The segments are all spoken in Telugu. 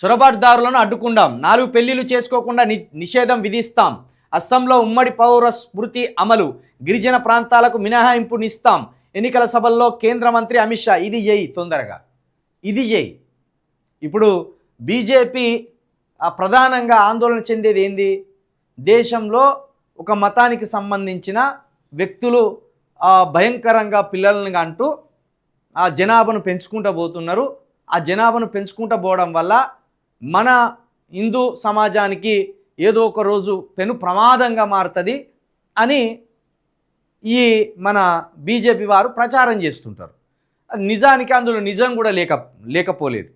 చొరబాటుదారులను అడ్డుకుందాం, 4 పెళ్లిళ్లు చేసుకోకుండా నిషేధం విధిస్తాం, అస్సాంలో ఉమ్మడి పౌర స్మృతి అమలు, గిరిజన ప్రాంతాలకు మినహాయింపునిస్తాం, ఎన్నికల సభల్లో కేంద్ర మంత్రి అమిత్ షా. ఇది చేయి తొందరగా, ఇది చేయి. ఇప్పుడు బీజేపీ ప్రధానంగా ఆందోళన చెందేది ఏంది? దేశంలో ఒక మతానికి సంబంధించిన వ్యక్తులు భయంకరంగా పిల్లల్ని అంటూ ఆ జనాభాను పెంచుకుంటూ పోతున్నారు. ఆ జనాభాను పెంచుకుంటూ పోవడం వల్ల మన హిందూ సమాజానికి ఏదో ఒక రోజు పెను ప్రమాదంగా మారుతుంది అని ఈ మన బీజేపీ వారు ప్రచారం చేస్తుంటారు. నిజానికి అందులో నిజం కూడా లేకపోలేదు.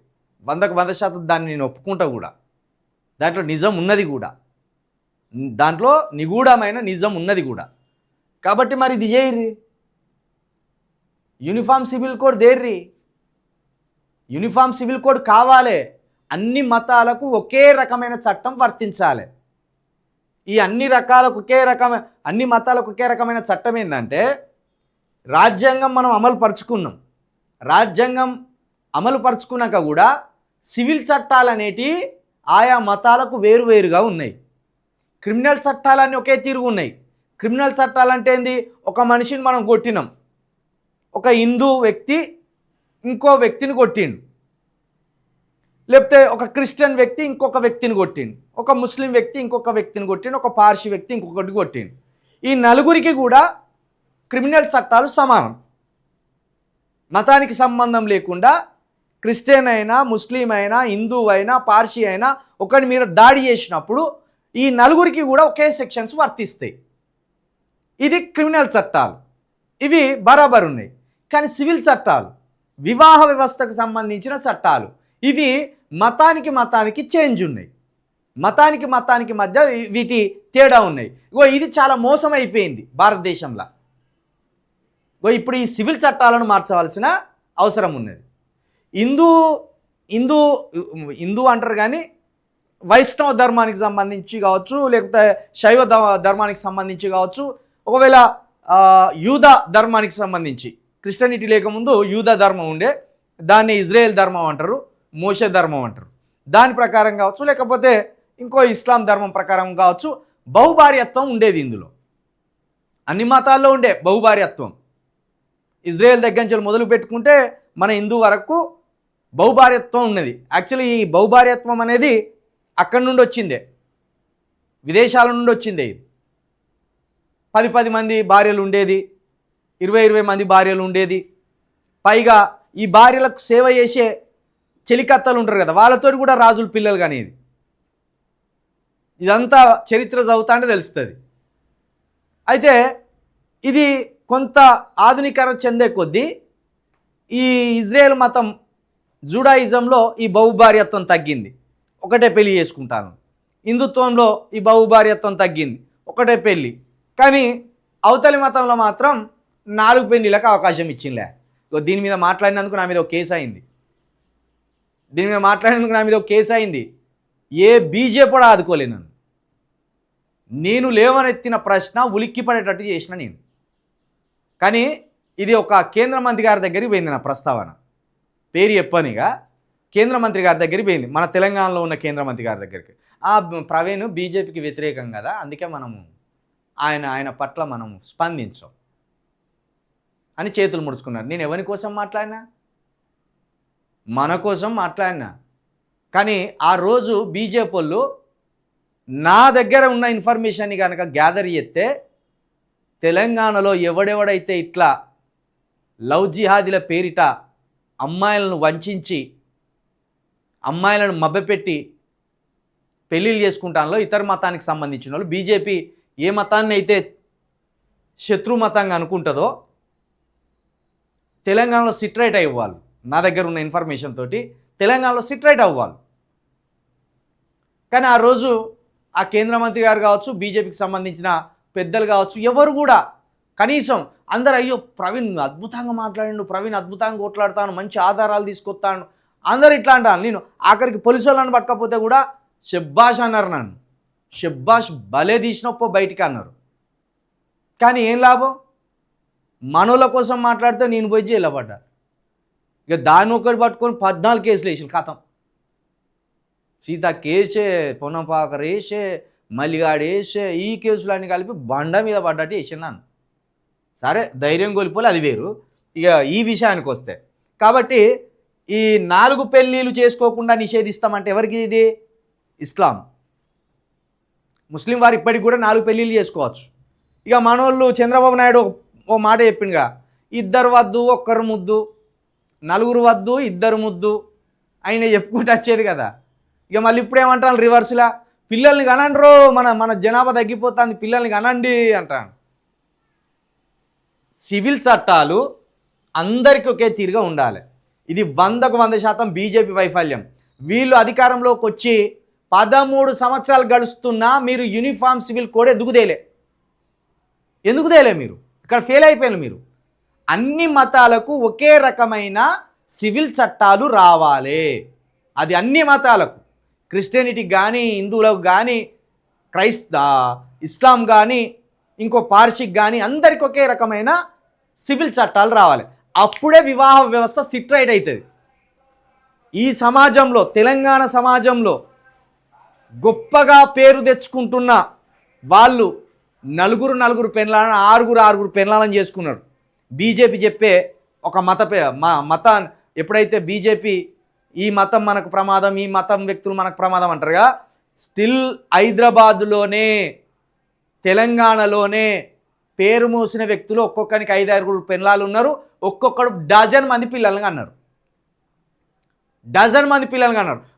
100% దాన్ని నేను ఒప్పుకుంటా కూడా. దాంట్లో నిజం ఉన్నది కూడా, దాంట్లో నిగూఢమైన నిజం ఉన్నది కూడా. కాబట్టి మరి ఇది చేయర్రి, యూనిఫామ్ సివిల్ కోడ్ దేర్రి. యూనిఫామ్ సివిల్ కోడ్ కావాలి. అన్ని మతాలకు ఒకే రకమైన చట్టం వర్తించాలి. ఈ అన్ని మతాలకు ఒకే రకమైన చట్టం ఏంటంటే, రాజ్యాంగం మనం అమలు పరుచుకున్నాం. రాజ్యాంగం అమలు పరుచుకున్నాక కూడా సివిల్ చట్టాలు అనేటివి ఆయా మతాలకు వేరువేరుగా ఉన్నాయి. క్రిమినల్ చట్టాలన్నీ ఒకే తీరుగా ఉన్నాయి. క్రిమినల్ చట్టాలంటే ఏంది? ఒక మనిషిని మనం కొట్టినాం, ఒక హిందూ వ్యక్తి ఇంకో వ్యక్తిని కొట్టిండు, లేకపోతే ఒక క్రిస్టియన్ వ్యక్తి ఇంకొక వ్యక్తిని కొట్టిండు, ఒక ముస్లిం వ్యక్తి ఇంకొక వ్యక్తిని కొట్టిండు, ఒక పార్సీ వ్యక్తి ఇంకొకటి కొట్టిండు. ఈ నలుగురికి కూడా క్రిమినల్ చట్టాలు సమానం. మతానికి సంబంధం లేకుండా క్రిస్టియన్ అయినా, ముస్లిం అయినా, హిందూ అయినా, పార్సీ అయినా ఒకరి మీద దాడి చేసినప్పుడు ఈ నలుగురికి కూడా ఒకే సెక్షన్స్ వర్తిస్తాయి. ఇది క్రిమినల్ చట్టాలు, ఇవి బరాబర్ ఉన్నాయి. కానీ సివిల్ చట్టాలు, వివాహ వ్యవస్థకు సంబంధించిన చట్టాలు, ఇవి మతానికి చేంజ్ ఉన్నాయి. మతానికి మధ్య వీటి తేడా ఉన్నాయి. ఇది చాలా మోసం అయిపోయింది భారతదేశంలో. ఇప్పుడు ఈ సివిల్ చట్టాలను మార్చవలసిన అవసరం ఉన్నది. హిందూ అంటారు కానీ వైష్ణవ ధర్మానికి సంబంధించి కావచ్చు, లేకపోతే శైవ ధర్మానికి సంబంధించి కావచ్చు, ఒకవేళ యూద ధర్మానికి సంబంధించి, క్రిస్టియానిటీ లేకముందు యూద ధర్మం ఉండే, దాన్ని ఇజ్రాయెల్ ధర్మం అంటారు, మోషే ధర్మం అంటారు. దాని ప్రకారం కావచ్చు, లేకపోతే ఇంకో ఇస్లాం ధర్మం ప్రకారం కావచ్చు, బహుభార్యత్వం ఉండేది. ఇందులో అన్ని మతాల్లో ఉండే బహుభార్యత్వం. ఇజ్రాయెల్ దగ్గర నుంచి మొదలు పెట్టుకుంటే మన హిందూ వరకు బహుభార్యత్వం ఉన్నది. యాక్చువల్లీ ఈ బహుభార్యత్వం అనేది అక్కడి నుండి వచ్చిందే, విదేశాల నుండి వచ్చిందే. ఇది 10 మంది భార్యలు ఉండేది, 20 మంది భార్యలు ఉండేది. పైగా ఈ భార్యలకు సేవ చేసే చెలికత్తలు ఉంటారు కదా, వాళ్ళతో కూడా రాజుల పిల్లలు కానీ. ఇదంతా చరిత్ర చదువుతా అంటే తెలుస్తుంది. అయితే ఇది కొంత ఆధునీకరణ చెందే కొద్దీ ఈ ఇజ్రాయెల్ మతం జూడాయిజంలో ఈ బహుభార్యత్వం తగ్గింది, ఒకటే పెళ్లి చేసుకుంటాను. హిందుత్వంలో ఈ బహుభార్యత్వం తగ్గింది, ఒకటే పెళ్ళి. కానీ అవతలి మతంలో మాత్రం 4 పెళ్లిలకు అవకాశం ఇచ్చిందిలే. దీని మీద మాట్లాడినందుకు నా మీద ఒక కేసు అయింది. ఏ బీజేపీ కూడా ఆదుకోలే నన్ను. నేను లేవనెత్తిన ప్రశ్న ఉలిక్కి పడేటట్టు చేసిన నేను. కానీ ఇది ఒక కేంద్ర మంత్రి గారి దగ్గరికి పోయింది. నా ప్రస్తావన పేరు చెప్పనిగా కేంద్ర మంత్రి గారి దగ్గరికి పోయింది, మన తెలంగాణలో ఉన్న కేంద్ర మంత్రి గారి దగ్గరికి. ప్రవీణ్ బీజేపీకి వ్యతిరేకం కదా, అందుకే మనము ఆయన పట్ల మనం స్పందించాం అని చేతులు ముడుచుకున్నారు. నేను ఎవరి కోసం మాట్లాడినా? మన కోసం మాట్లాడినా. కానీ ఆ రోజు బీజేపీ వాళ్ళు నా దగ్గర ఉన్న ఇన్ఫర్మేషన్ని కనుక గ్యాదర్ చేస్తే, తెలంగాణలో ఎవడెవడైతే ఇట్లా లవ్ జిహాదీల పేరిట అమ్మాయిలను వంచి, అమ్మాయిలను మభ్యపెట్టి పెళ్ళిళ్ళు చేసుకుంటానో ఇతర మతానికి సంబంధించిన వాళ్ళు, బీజేపీ ఏ మతాన్ని అయితే శత్రు మతంగా అనుకుంటుందో తెలంగాణలో సిట్రైట్ అవ్వాలి. నా దగ్గర ఉన్న ఇన్ఫర్మేషన్ తోటి తెలంగాణలో సిట్రైట్ అవ్వాలి. కానీ ఆ రోజు ఆ కేంద్ర మంత్రి గారు కావచ్చు, బీజేపీకి సంబంధించిన పెద్దలు కావచ్చు, ఎవరు కూడా కనీసం అందరూ అయ్యో ప్రవీణ్ అద్భుతంగా మాట్లాడిండు, ప్రవీణ్ అద్భుతంగా కొట్లాడతాను, మంచి ఆధారాలు తీసుకొస్తాను, అందరూ ఇట్లా అంటాను. నేను ఆఖరికి పోలీసు వాళ్ళని పట్టకపోతే కూడా షబ్బాష్ అన్నారు నన్ను. షబ్బాష్ భలే తీసినప్పో బయటికి అన్నారు. కానీ ఏం లాభం? మనోళ్ళ కోసం మాట్లాడితే నేను పోయి జైల్లో పడ్డా. ఇక దాన్ని ఒకటి పట్టుకొని 14 కేసులు వేసి కథం. సీతకేసే, పొన్నపాకరేసే, మల్లిగాడేసే, ఈ కేసులన్నీ కలిపి బండ మీద పడ్డట్టు వేసినాను. సరే ధైర్యం కోల్పోలే, అది వేరు. ఇక ఈ విషయానికి వస్తే, కాబట్టి ఈ 4 పెళ్ళిళ్ళు చేసుకోకుండా నిషేధిస్తామంటే ఎవరికి ఇది? ఇస్లాం. ముస్లిం వారు ఇప్పటికి కూడా 4 పెళ్ళిళ్ళు చేసుకోవచ్చు. ఇక మనోళ్ళు చంద్రబాబు నాయుడు ఓ మాట చెప్పిందిగా, 2 వద్దు 1 ముద్దు, 4 వద్దు 2 ముద్దు ఆయన చెప్పుకుంటూ వచ్చేది కదా. ఇక మళ్ళీ ఇప్పుడు ఏమంటాను రివర్స్లా, పిల్లల్ని కనండ్రో, మన జనాభా తగ్గిపోతుంది, పిల్లల్ని కనండి అంటాను. సివిల్ చట్టాలు అందరికీ ఒకే తీరుగా ఉండాలి. ఇది 100కు 100% బీజేపీ వైఫల్యం. వీళ్ళు అధికారంలోకి వచ్చి 13 సంవత్సరాలు గడుస్తున్నా మీరు యూనిఫామ్ సివిల్ కోడ్ ఎందుకు తేలే? మీరు ఇక్కడ ఫెయిల్ అయిపోయారు. మీరు అన్ని మతాలకు ఒకే రకమైన సివిల్ చట్టాలు రావాలి. అది అన్ని మతాలకు, క్రిస్టియానిటీకి కానీ, హిందువులకు కానీ, ఇస్లాం కానీ, ఇంకో పార్షిక్ కానీ, అందరికి ఒకే రకమైన సివిల్ చట్టాలు రావాలి. అప్పుడే వివాహ వ్యవస్థ సిట్రైట్ అవుతుంది. ఈ సమాజంలో, తెలంగాణ సమాజంలో గొప్పగా పేరు తెచ్చుకుంటున్న వాళ్ళు నలుగురు పెళ్ళాలను, 6 పెళ్ళాలను చేసుకున్నారు. బీజేపీ చెప్పే ఒక మతం ఎప్పుడైతే బీజేపీ ఈ మతం మనకు ప్రమాదం, ఈ మతం వ్యక్తులు మనకు ప్రమాదం అంటారుగా, స్టిల్ హైదరాబాదులోనే, తెలంగాణలోనే పేరు మోసిన వ్యక్తులు ఒక్కొక్కరికి 5-6 పెళ్ళాలు ఉన్నారు. ఒక్కొక్కడు డజన్ మంది పిల్లలుగా అన్నారు.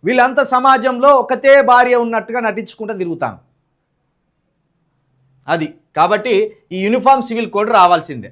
వీళ్ళంతా సమాజంలో ఒకతే భార్య ఉన్నట్టుగా నటించుకుంటూ తిరుగుతాను. అది కాబట్టి ఈ యూనిఫామ్ సివిల్ కోడ్ రావాల్సిందే.